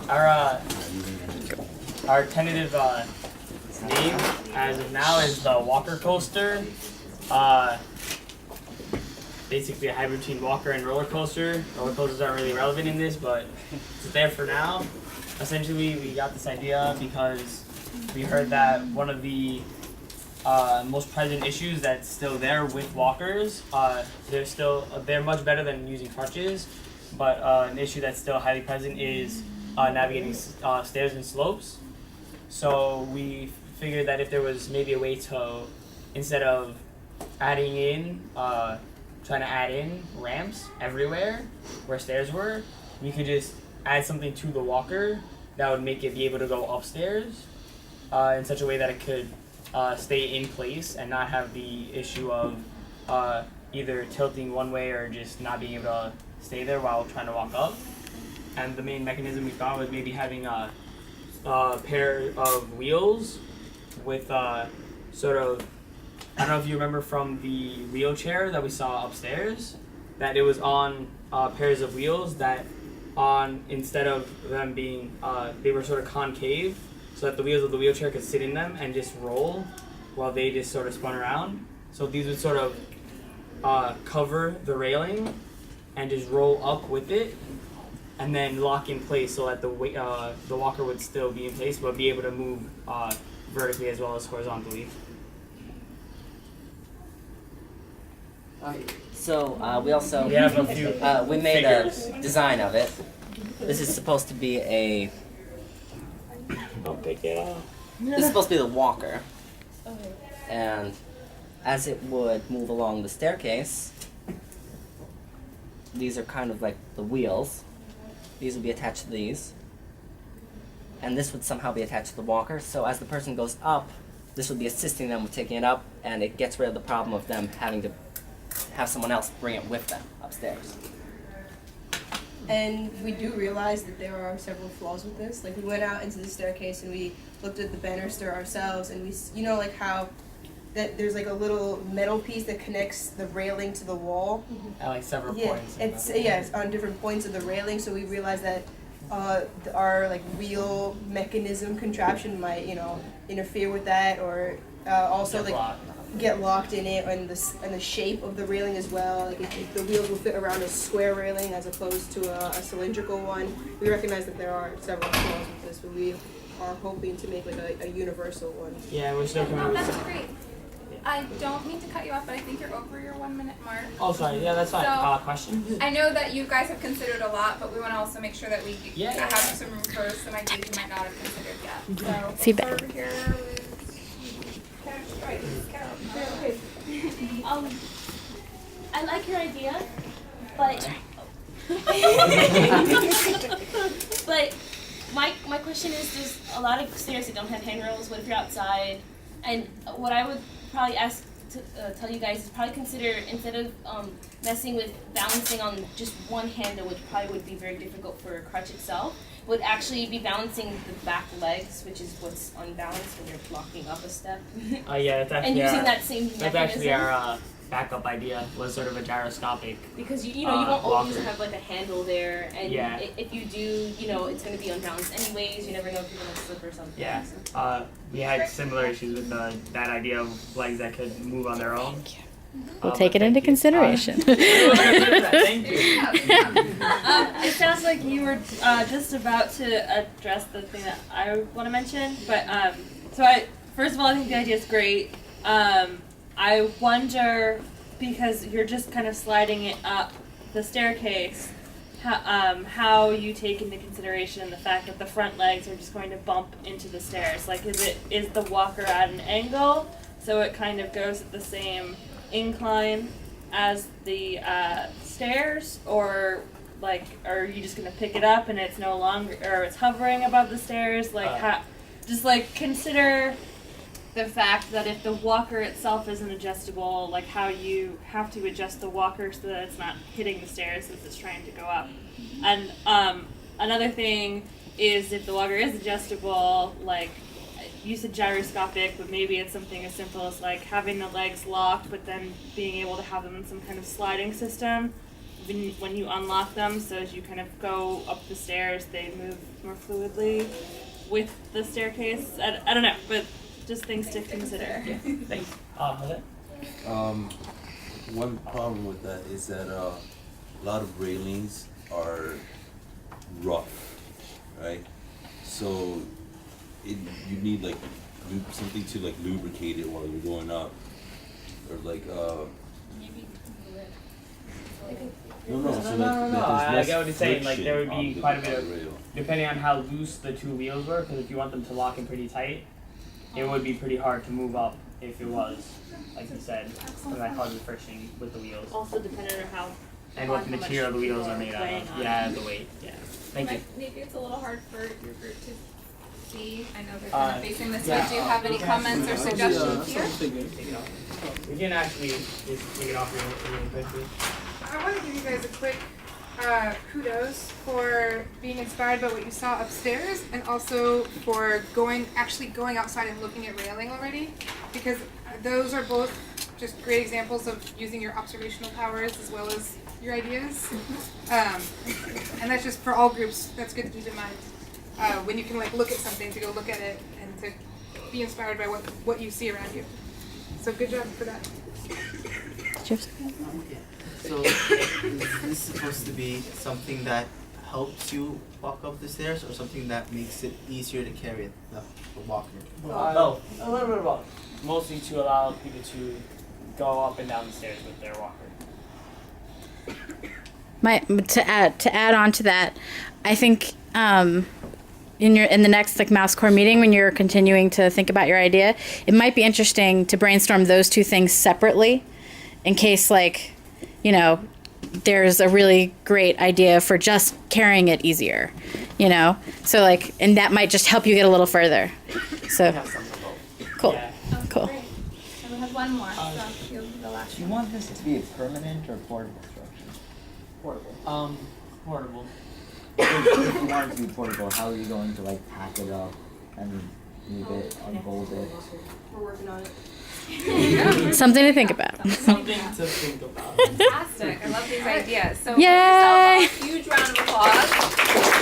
Our tentative name as of now is the Walker Coaster. Basically a hybrid between walker and roller coaster. Roller coasters aren't really relevant in this, but it's there for now. Essentially, we got this idea because we heard that one of the most present issues that's still there with walkers, they're much better than using crutches, but an issue that's still highly present is navigating stairs and slopes. So we figured that if there was maybe a way to, instead of trying to add in ramps everywhere where stairs were, we could just add something to the walker that would make it be able to go upstairs in such a way that it could stay in place and not have the issue of either tilting one way or just not being able to stay there while trying to walk up. And the main mechanism we thought was maybe having a pair of wheels with sort of, I don't know if you remember from the wheelchair that we saw upstairs, that it was on pairs of wheels that instead of them being, they were sort of concave, so that the wheels of the wheelchair could sit in them and just roll while they just sort of spun around. So these would sort of cover the railing and just roll up with it and then lock in place so that the walker would still be in place but be able to move vertically as well as horizontally. So we also have a few we made figures. a design of it. This is supposed to be a. I'll pick it up. This is supposed to be the walker, and as it would move along the staircase, these are kind of like the wheels. These would be attached to these, and this would somehow be attached to the walker. So as the person goes up, this would be assisting them with taking it up, and it gets rid of the problem of them having to have someone else bring it with them upstairs. And we do realize that there are several flaws with this. Like, we went out into the staircase and we looked at the banister ourselves, and we, like how that there's like a little metal piece that connects the railing to the wall. At like several points. It's on different points of the railing. So we realized that our like wheel mechanism contraption might interfere with that, or also get locked in it, and the shape of the railing as well. Like if the wheels will fit around a square railing as opposed to a cylindrical one. We recognize that there are several flaws with this, but we are hoping to make like a universal one. Yeah, we're still coming. That's great. I don't mean to cut you off, but I think you're over your 1 minute mark. Oh, sorry. Yeah, that's fine. So, Question? I know that you guys have considered a lot, but we want to also make sure that we have yeah. some room for some ideas you might not have considered yet. So Feedback. over here I like your idea, but but my question is, there's a lot of stairs that don't have handrails. What if you're outside? And what I would probably ask to tell you guys is probably consider, instead of messing with balancing on just one handle, which probably would be very difficult for a crutch itself, would actually be balancing the back legs, which is what's unbalanced when you're blocking up a step. Yeah, that's actually and using that same mechanism. That's actually our backup idea, was sort of a gyroscopic. Because you won't always walker. have like a handle there, and Yeah. if you do, it's going to be unbalanced anyways. You never know if you're going to slip or something. Yeah. We had similar issues with that idea of legs that could move on their own. We'll take it into consideration. Thank you. It sounds like you were just about to address the thing that I want to mention, but first of all, I think the idea is great. I wonder, because you're just kind of sliding it up the staircase, how you take into consideration the fact that the front legs are just going to bump into the stairs. Like, is the walker at an angle so it kind of goes at the same incline as the stairs, or like, are you just going to pick it up and it's no longer, or it's hovering above the stairs? Like, consider the fact that if the walker itself isn't adjustable, like how you have to adjust the walker so that it's not hitting the stairs as it's trying to go up. And another thing is, if the walker is adjustable, like you said gyroscopic, but maybe it's something as simple as like having the legs locked but then being able to have them in some kind of sliding system when you unlock them, so as you kind of go up the stairs, they move more fluidly with the staircase. I don't know, but just things to consider. Yeah. Thanks. Jose? One problem with that is that a lot of railings are rough, right? So you need like something to like lubricate it while you're going up, or like I get what you're saying. Like there would be quite a bit of, rail. depending on how loose the two wheels were, because if you want them to lock in pretty tight, it would be pretty hard to move up if it was, like you said, because that causes friction with the wheels. Also depending on how And what the material the wheels are made out of. Yeah, the weight. Yeah. Thank you. Maybe it's a little hard for your group to see. I know they're kind of facing this way. yeah. Do you have any comments or suggestions here? Take it off. We can actually just take it off really quickly. I want to give you guys a quick kudos for being inspired by what you saw upstairs, and also for actually going outside and looking at railing already, because those are both just great examples of using your observational powers as well as your ideas. And that's just for all groups. That's good to keep in mind when you can like look at something, to go look at it and to be inspired by what you see around you. So good job for that. So is this supposed to be something that helps you walk up the stairs, or something that makes it easier to carry it, the walker? Both. A little bit of both. Mostly to allow people to go up and down the stairs with their walker. To add on to that, I think in the next like mouse core meeting, when you're continuing to think about your idea, it might be interesting to brainstorm those two things separately, in case like, you know, there's a really great idea for just carrying it easier, you know. So like, and that might just help you get a little further. So cool, Yeah. cool. Great. And we have one more, so you'll be the last Do you one. want this to be a permanent or portable structure? Portable. Portable. If you want it to be portable, how are you going to like pack it up and move it, unfold it? We're working on it. Something to think about. Something to think about. Fantastic. I love these ideas. So Yay! give yourself a huge round of applause.